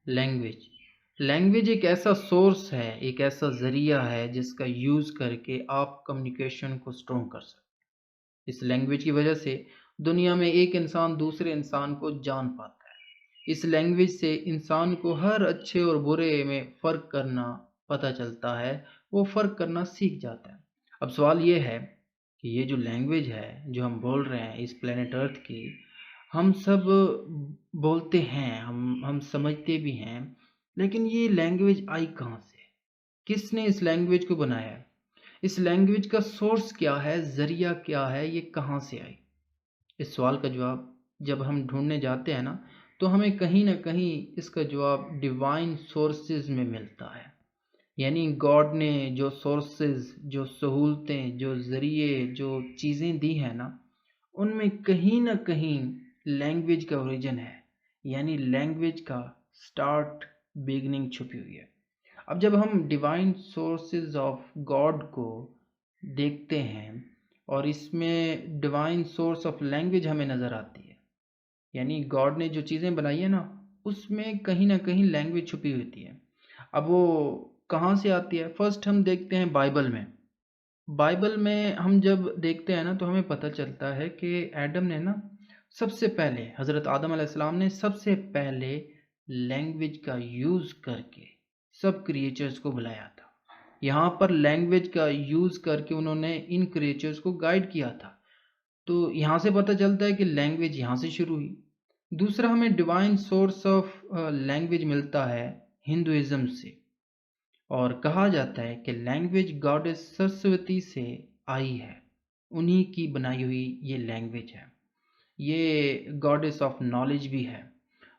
Language language एक ऐसा source है, एक ऐसा ज़रिया है जिसका यूज़ करके आप कम्युनिकेशन को स्ट्रॉन्ग कर सकते। इस लैंग्वेज की वजह से दुनिया में एक इंसान दूसरे इंसान को जान पाता है। इस लैंग्वेज से इंसान को हर अच्छे और बुरे में फ़र्क करना पता चलता है, वो फ़र्क करना सीख जाता है। अब सवाल ये है कि ये जो लैंग्वेज है, जो हम बोल रहे हैं इस प्लेनेट अर्थ की, हम सब बोलते हैं, हम समझते भी हैं, लेकिन ये लैंग्वेज आई कहाँ से? किसने इस लैंग्वेज को बनाया है? इस लैंग्वेज का सोर्स क्या है, ज़रिया क्या है, ये कहाँ से आई? इस सवाल का जवाब जब हम ढूँढने जाते हैं ना, तो हमें कहीं न कहीं इसका जवाब डिवाइन सोर्सेज़ में मिलता है। यानी गॉड ने जो सोर्सेज़, जो सहूलतें, जो ज़रिए, जो चीज़ें दी हैं ना, उनमें कहीं न कहीं लैंग्वेज का ओरिजिन है। यानी लैंग्वेज का स्टार्ट, बिगिनिंग छुपी हुई है। अब जब हम डिवाइन सोर्सेज ऑफ गॉड को देखते हैं और इसमें डिवाइन सोर्स ऑफ लैंग्वेज हमें नज़र आती है, यानी गॉड ने जो चीज़ें बनाई है ना, उसमें कहीं ना कहीं लैंग्वेज छुपी होती है। अब वो कहाँ से आती है? फर्स्ट हम देखते हैं बाइबल में। बाइबल में हम जब देखते हैं ना, तो हमें पता चलता है कि एडम ने ना सबसे पहले, हज़रत आदम अलैहिस्सलाम ने सबसे पहले लैंग्वेज का यूज़ करके सब क्रिएचर्स को बुलाया था। यहाँ पर लैंग्वेज का यूज़ करके उन्होंने इन क्रिएचर्स को गाइड किया था। तो यहाँ से पता चलता है कि लैंग्वेज यहाँ से शुरू हुई। दूसरा, हमें डिवाइन सोर्स ऑफ लैंग्वेज मिलता है हिंदुइज्म से, और कहा जाता है कि लैंग्वेज गॉडेस सरस्वती से आई है। उन्हीं की बनाई हुई ये लैंग्वेज है। ये गॉडेस ऑफ नॉलेज भी है,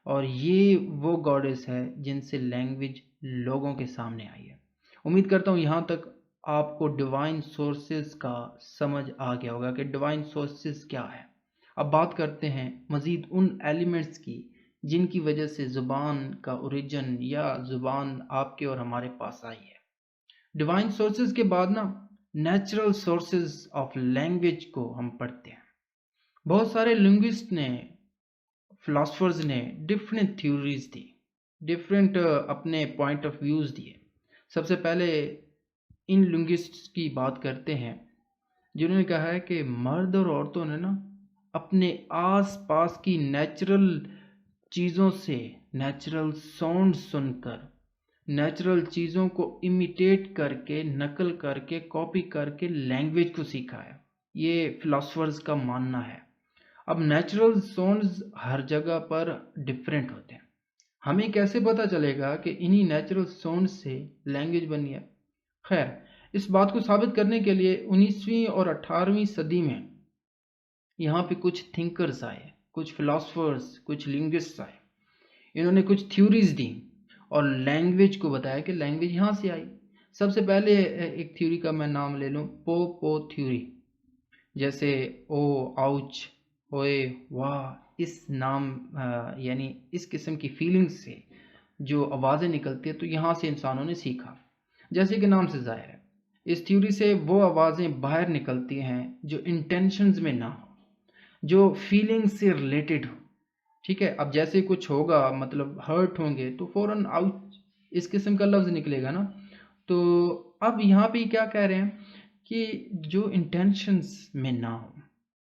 और ये वो गॉडेस है जिनसे लैंग्वेज लोगों के सामने आई है। उम्मीद करता हूँ यहाँ तक आपको डिवाइन सोर्सेज का समझ आ गया होगा कि डिवाइन सोर्सेज क्या है। अब बात करते हैं मज़ीद उन एलिमेंट्स की जिनकी वजह से ज़ुबान का ओरिजिन या ज़ुबान आपके और हमारे पास आई है। डिवाइन सोर्सेज के बाद ना नेचुरल सोर्सेज ऑफ लैंग्वेज को हम पढ़ते हैं। बहुत सारे लिंग्विस्ट ने, फिलोसफर्स ने डिफरेंट थ्योरीज दी, डिफरेंट अपने पॉइंट ऑफ व्यूज़ दिए। सबसे पहले इन लिंग्विस्ट्स की बात करते हैं जिन्होंने कहा है कि मर्द और औरतों ने ना अपने आस पास की नेचुरल चीज़ों से नेचुरल साउंड सुनकर, नेचुरल चीज़ों को इमिटेट करके, नकल करके, कॉपी करके लैंग्वेज को सीखा है। ये फिलोसफर्स का मानना है। अब नेचुरल साउंड्स हर जगह पर डिफरेंट होते हैं। हमें कैसे पता चलेगा कि इन्हीं नेचुरल साउंड से लैंग्वेज बनी है? खैर, इस बात को साबित करने के लिए 19वीं और 18वीं सदी में यहाँ पे कुछ थिंकर्स आए, कुछ फिलोसफर्स, कुछ लिंग्विस्ट्स आए। इन्होंने कुछ थ्योरीज दी और लैंग्वेज को बताया कि लैंग्वेज यहाँ से आई। सबसे पहले एक थ्योरी का मैं नाम ले लूँ, पो थ्योरी। जैसे ओ, आउच, ओए, वाह, इस नाम यानी इस किस्म की फीलिंग्स से जो आवाज़ें निकलती है, तो यहाँ से इंसानों ने सीखा। जैसे कि नाम से ज़ाहिर है, इस थ्योरी से वो आवाज़ें बाहर निकलती हैं जो इंटेंशंस में ना हो, जो फीलिंग्स से रिलेटेड हो। ठीक है, अब जैसे कुछ होगा, मतलब हर्ट होंगे, तो फ़ौरन आउच इस किस्म का लफ्ज़ निकलेगा ना। तो अब यहाँ पे क्या कह रहे हैं कि जो इंटेंशंस में ना हो,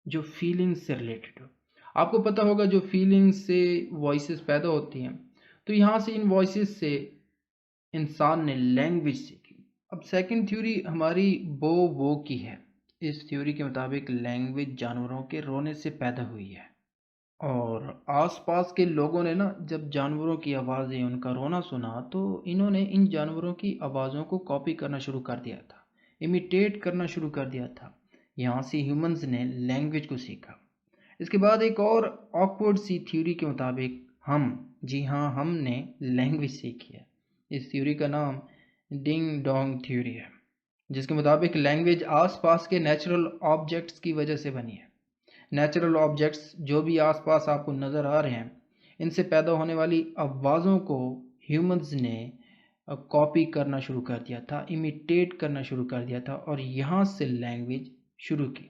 जो फीलिंग्स से रिलेटेड हो। आपको पता होगा जो फीलिंग्स से वॉइसेस पैदा होती हैं, तो यहाँ से इन वॉइसेस से इंसान ने लैंग्वेज सीखी। अब सेकंड थ्योरी हमारी वो की है। इस थ्योरी के मुताबिक लैंग्वेज जानवरों के रोने से पैदा हुई है, और आसपास के लोगों ने ना जब जानवरों की आवाज़ें, उनका रोना सुना, तो इन्होंने इन जानवरों की आवाज़ों को कॉपी करना शुरू कर दिया था, इमिटेट करना शुरू कर दिया था। यहाँ से ह्यूमंस ने लैंग्वेज को सीखा। इसके बाद एक और ऑकवर्ड सी थ्योरी के मुताबिक जी हाँ, हमने लैंग्वेज सीखी है। इस थ्योरी का नाम डिंग डोंग थ्योरी है, जिसके मुताबिक लैंग्वेज आसपास के नेचुरल ऑब्जेक्ट्स की वजह से बनी है। नेचुरल ऑब्जेक्ट्स जो भी आसपास आपको नज़र आ रहे हैं, इनसे पैदा होने वाली आवाज़ों को ह्यूमंस ने कॉपी करना शुरू कर दिया था, इमिटेट करना शुरू कर दिया था, और यहाँ से लैंग्वेज शुरू की।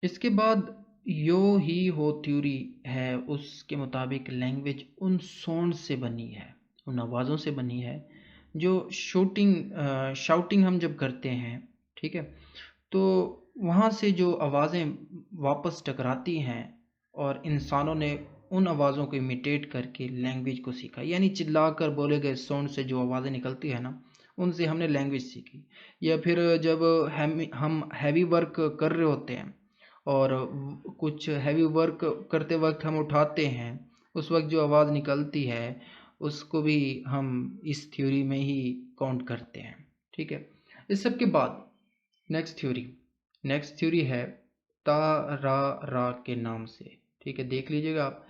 इसके बाद यो ही हो थ्योरी है, उसके मुताबिक लैंग्वेज उन साउंड से बनी है, उन आवाज़ों से बनी है जो शाउटिंग हम जब करते हैं, ठीक है, तो वहाँ से जो आवाज़ें वापस टकराती हैं और इंसानों ने उन आवाज़ों को इमिटेट करके लैंग्वेज को सीखा। यानी चिल्लाकर बोले गए साउंड से जो आवाज़ें निकलती है ना, उनसे हमने लैंग्वेज सीखी। या फिर जब हम हैवी वर्क कर रहे होते हैं और कुछ हैवी वर्क करते वक्त हम उठाते हैं, उस वक्त जो आवाज़ निकलती है उसको भी हम इस थ्योरी में ही काउंट करते हैं, ठीक है। इस सब के बाद नेक्स्ट थ्योरी है ता रा रा के नाम से, ठीक है, देख लीजिएगा आप।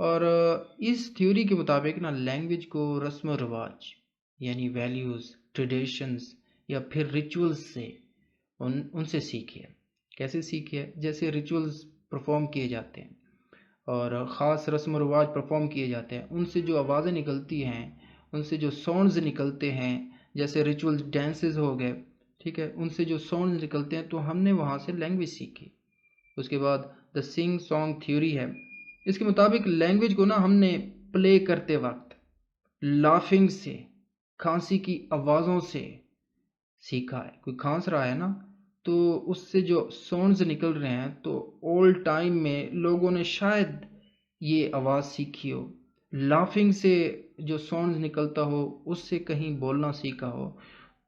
और इस थ्योरी के मुताबिक ना लैंग्वेज को रस्म रिवाज यानी वैल्यूज़, ट्रेडिशंस या फिर रिचुअल्स से उनसे सीखिए। कैसे सीखिए? जैसे रिचुअल्स परफॉर्म किए जाते हैं और ख़ास रस्म रिवाज परफॉर्म किए जाते हैं, उनसे जो आवाज़ें निकलती हैं, उनसे जो साउंड्स निकलते हैं, जैसे रिचुअल्स डांसेस हो गए, ठीक है, उनसे जो साउंड्स निकलते हैं, तो हमने वहाँ से लैंग्वेज सीखी। उसके बाद द सिंग सॉन्ग थ्योरी है। इसके मुताबिक लैंग्वेज को ना हमने प्ले करते वक्त लाफिंग से, खांसी की आवाज़ों से सीखा है। कोई खांस रहा है ना, तो उससे जो साउंड्स निकल रहे हैं, तो ओल्ड टाइम में लोगों ने शायद ये आवाज़ सीखी हो। लाफिंग से जो साउंड्स निकलता हो, उससे कहीं बोलना सीखा हो।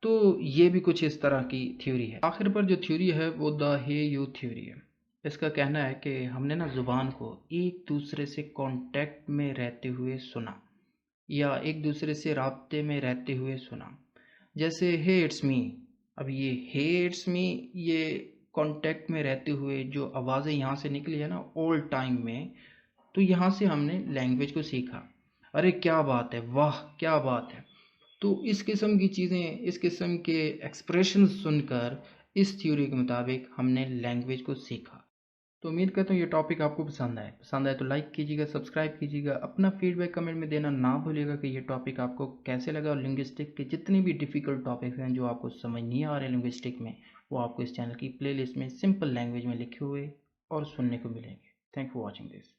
तो ये भी कुछ इस तरह की थ्योरी है। आखिर पर जो थ्योरी है वो द हे यू थ्योरी है। इसका कहना है कि हमने ना ज़ुबान को एक दूसरे से कांटेक्ट में रहते हुए सुना या एक दूसरे से राब्ते में रहते हुए सुना। जैसे हे इट्स मी, अब ये हे इट्स मी, ये कांटेक्ट में रहते हुए जो आवाज़ें यहाँ से निकली है ना ओल्ड टाइम में, तो यहाँ से हमने लैंग्वेज को सीखा। अरे क्या बात है, वाह क्या बात है। तो इस किस्म की चीज़ें, इस किस्म के एक्सप्रेशन सुनकर इस थ्योरी के मुताबिक हमने लैंग्वेज को सीखा। तो उम्मीद करता हूँ ये टॉपिक आपको पसंद आए तो लाइक कीजिएगा, सब्सक्राइब कीजिएगा, अपना फीडबैक कमेंट में देना ना भूलिएगा कि ये टॉपिक आपको कैसे लगा। और लिंग्विस्टिक के जितने भी डिफ़िकल्ट टॉपिक्स हैं जो आपको समझ नहीं आ रहे लिंग्विस्टिक में, वो आपको इस चैनल की प्लेलिस्ट में सिंपल लैंग्वेज में लिखे हुए और सुनने को मिलेंगे। Thank for watching this.